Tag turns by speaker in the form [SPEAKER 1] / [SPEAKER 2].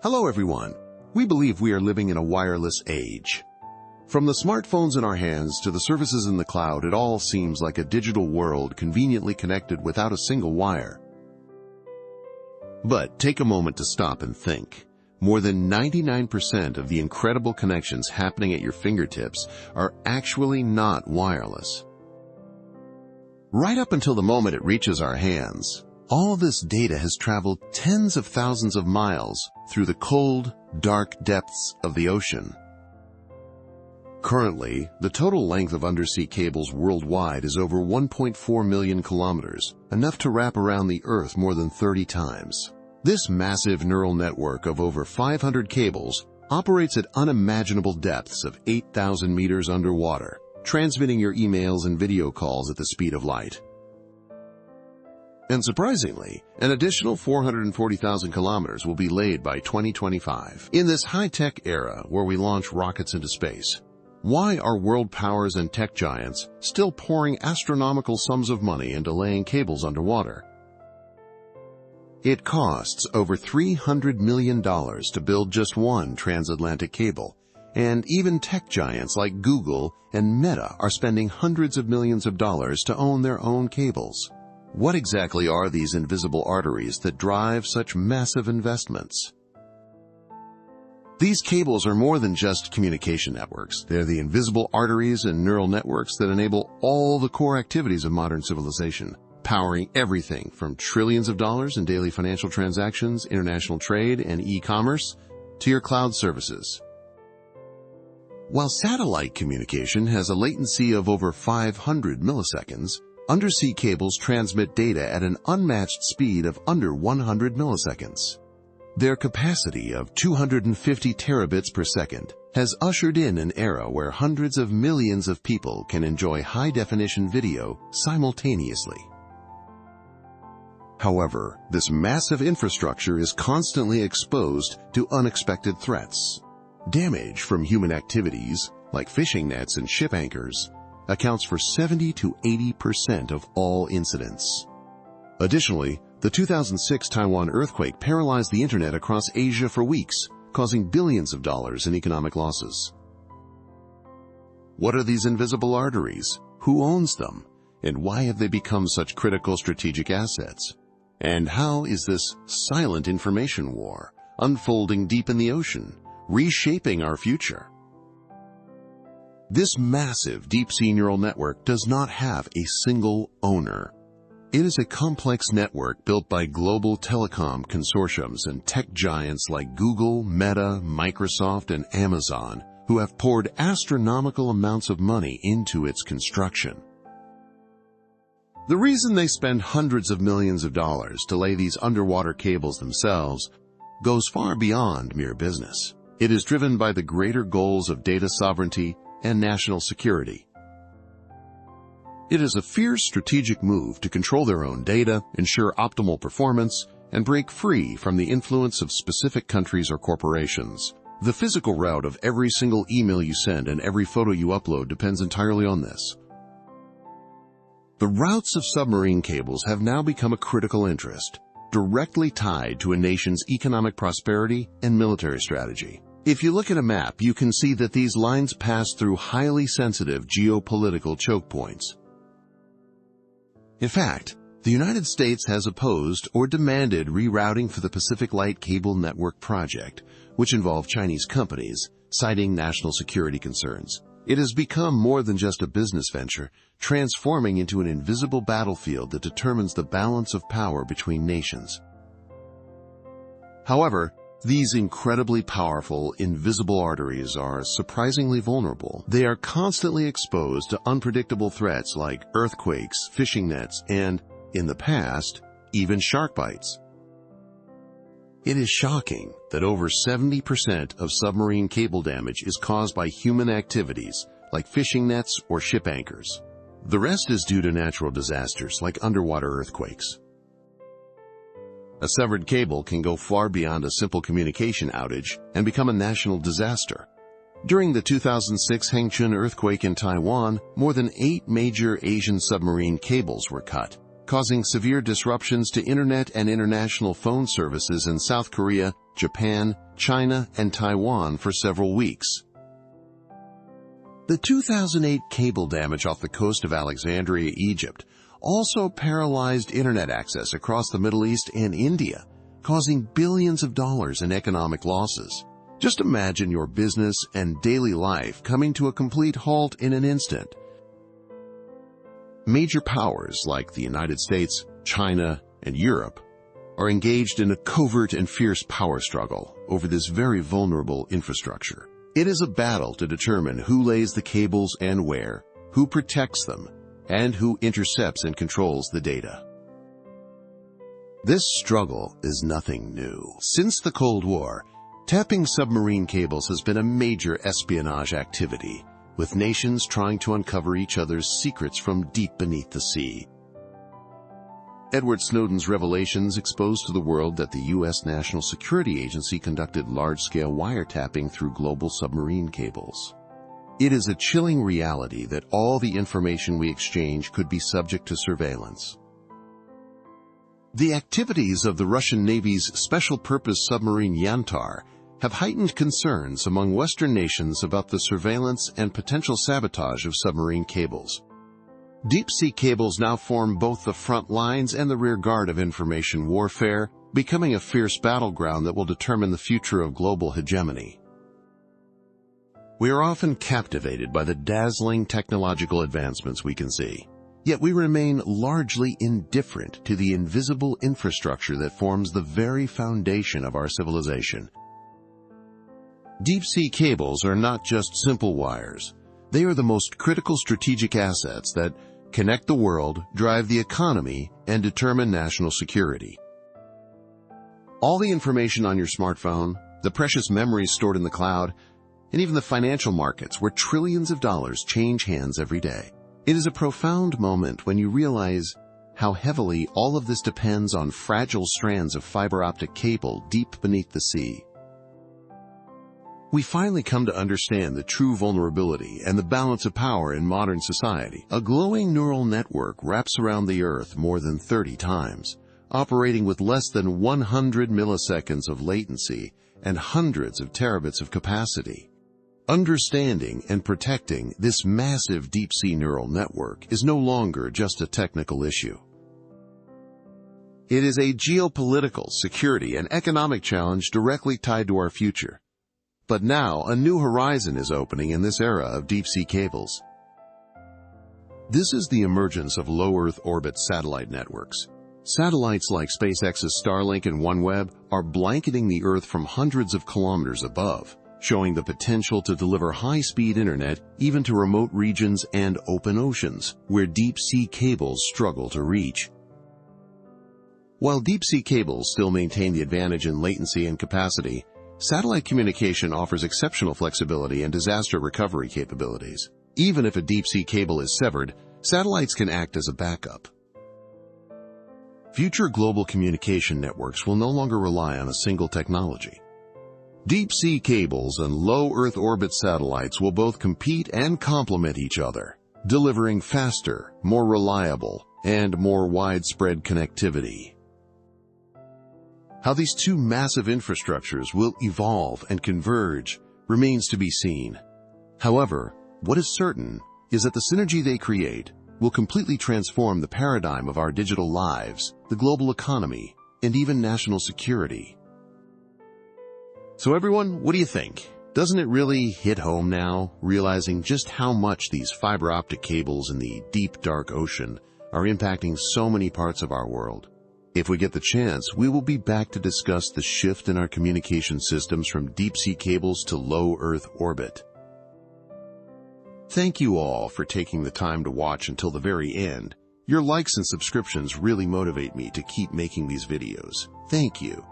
[SPEAKER 1] Hello everyone. We believe we are living in a wireless age. From the smartphones in our hands to the services in the cloud, it all seems like a digital world conveniently connected without a single wire. But take a moment to stop and think. More than 99% of the incredible connections happening at your fingertips are actually not wireless. Right up until the moment it reaches our hands, all this data has traveled tens of thousands of miles through the cold, dark depths of the ocean. Currently, the total length of undersea cables worldwide is over 1.4 million kilometers, enough to wrap around the Earth more than 30 times. This massive neural network of over 500 cables operates at unimaginable depths of 8,000 meters underwater, transmitting your emails and video calls at the speed of light. And surprisingly, an additional 440,000 kilometers will be laid by 2025. In this high-tech era where we launch rockets into space, why are world powers and tech giants still pouring astronomical sums of money into laying cables underwater? It costs over $300 million to build just one transatlantic cable, and even tech giants like Google and Meta are spending hundreds of millions of dollars to own their own cables. What exactly are these invisible arteries that drive such massive investments? These cables are more than just communication networks. They're the invisible arteries and neural networks that enable all the core activities of modern civilization, powering everything from trillions of dollars in daily financial transactions, international trade, and e-commerce to your cloud services. While satellite communication has a latency of over 500 milliseconds, undersea cables transmit data at an unmatched speed of under 100 milliseconds. Their capacity of 250 terabits per second has ushered in an era where hundreds of millions of people can enjoy high-definition video simultaneously. However, this massive infrastructure is constantly exposed to unexpected threats. Damage from human activities, like fishing nets and ship anchors, accounts for 70 to 80% of all incidents. Additionally, the 2006 Taiwan earthquake paralyzed the internet across Asia for weeks, causing billions of dollars in economic losses. What are these invisible arteries? Who owns them? And why have they become such critical strategic assets? And how is this silent information war unfolding deep in the ocean, reshaping our future? This massive deep-sea neural network does not have a single owner. It is a complex network built by global telecom consortiums and tech giants like Google, Meta, Microsoft, and Amazon, who have poured astronomical amounts of money into its construction. The reason they spend hundreds of millions of dollars to lay these underwater cables themselves goes far beyond mere business. It is driven by the greater goals of data sovereignty and national security. It is a fierce strategic move to control their own data, ensure optimal performance, and break free from the influence of specific countries or corporations. The physical route of every single email you send and every photo you upload depends entirely on this. The routes of submarine cables have now become a critical interest, directly tied to a nation's economic prosperity and military strategy. If you look at a map, you can see that these lines pass through highly sensitive geopolitical choke points. In fact, the United States has opposed or demanded rerouting for the Pacific Light Cable Network project, which involved Chinese companies, citing national security concerns. It has become more than just a business venture, transforming into an invisible battlefield that determines the balance of power between nations. However, these incredibly powerful, invisible arteries are surprisingly vulnerable. They are constantly exposed to unpredictable threats like earthquakes, fishing nets, and, in the past, even shark bites. It is shocking that over 70% of submarine cable damage is caused by human activities like fishing nets or ship anchors. The rest is due to natural disasters like underwater earthquakes. A severed cable can go far beyond a simple communication outage and become a national disaster. During the 2006 Hengchun earthquake in Taiwan, more than 8 major Asian submarine cables were cut, causing severe disruptions to internet and international phone services in South Korea, Japan, China, and Taiwan for several weeks. The 2008 cable damage off the coast of Alexandria, Egypt, also paralyzed internet access across the Middle East and India, causing billions of dollars in economic losses. Just imagine your business and daily life coming to a complete halt in an instant. Major powers like the United States, China, and Europe are engaged in a covert and fierce power struggle over this very vulnerable infrastructure. It is a battle to determine who lays the cables and where, who protects them, and who intercepts and controls the data. This struggle is nothing new. Since the Cold War, tapping submarine cables has been a major espionage activity, with nations trying to uncover each other's secrets from deep beneath the sea. Edward Snowden's revelations exposed to the world that the U.S. National Security Agency conducted large-scale wiretapping through global submarine cables. It is a chilling reality that all the information we exchange could be subject to surveillance. The activities of the Russian Navy's special-purpose submarine Yantar have heightened concerns among Western nations about the surveillance and potential sabotage of submarine cables. Deep-sea cables now form both the front lines and the rear guard of information warfare, becoming a fierce battleground that will determine the future of global hegemony. We are often captivated by the dazzling technological advancements we can see, yet we remain largely indifferent to the invisible infrastructure that forms the very foundation of our civilization. Deep-sea cables are not just simple wires. They are the most critical strategic assets that connect the world, drive the economy, and determine national security. All the information on your smartphone, the precious memories stored in the cloud, and even the financial markets where trillions of dollars change hands every day. It is a profound moment when you realize how heavily all of this depends on fragile strands of fiber optic cable deep beneath the sea. We finally come to understand the true vulnerability and the balance of power in modern society. A glowing neural network wraps around the Earth more than 30 times, operating with less than 100 milliseconds of latency and hundreds of terabits of capacity. Understanding and protecting this massive deep-sea neural network is no longer just a technical issue. It is a geopolitical, security, and economic challenge directly tied to our future. But now, a new horizon is opening in this era of deep-sea cables. This is the emergence of low-Earth orbit satellite networks. Satellites like SpaceX's Starlink and OneWeb are blanketing the Earth from hundreds of kilometers above, showing the potential to deliver high-speed internet even to remote regions and open oceans, where deep-sea cables struggle to reach. While deep-sea cables still maintain the advantage in latency and capacity, satellite communication offers exceptional flexibility and disaster recovery capabilities. Even if a deep-sea cable is severed, satellites can act as a backup. Future global communication networks will no longer rely on a single technology. Deep-sea cables and low-Earth orbit satellites will both compete and complement each other, delivering faster, more reliable, and more widespread connectivity. How these two massive infrastructures will evolve and converge remains to be seen. However, what is certain is that the synergy they create will completely transform the paradigm of our digital lives, the global economy, and even national security. So everyone, what do you think? Doesn't it really hit home now, realizing just how much these fiber optic cables in the deep, dark ocean are impacting so many parts of our world? If we get the chance, we will be back to discuss the shift in our communication systems from deep-sea cables to low Earth orbit. Thank you all for taking the time to watch until the very end. Your likes and subscriptions really motivate me to keep making these videos. Thank you.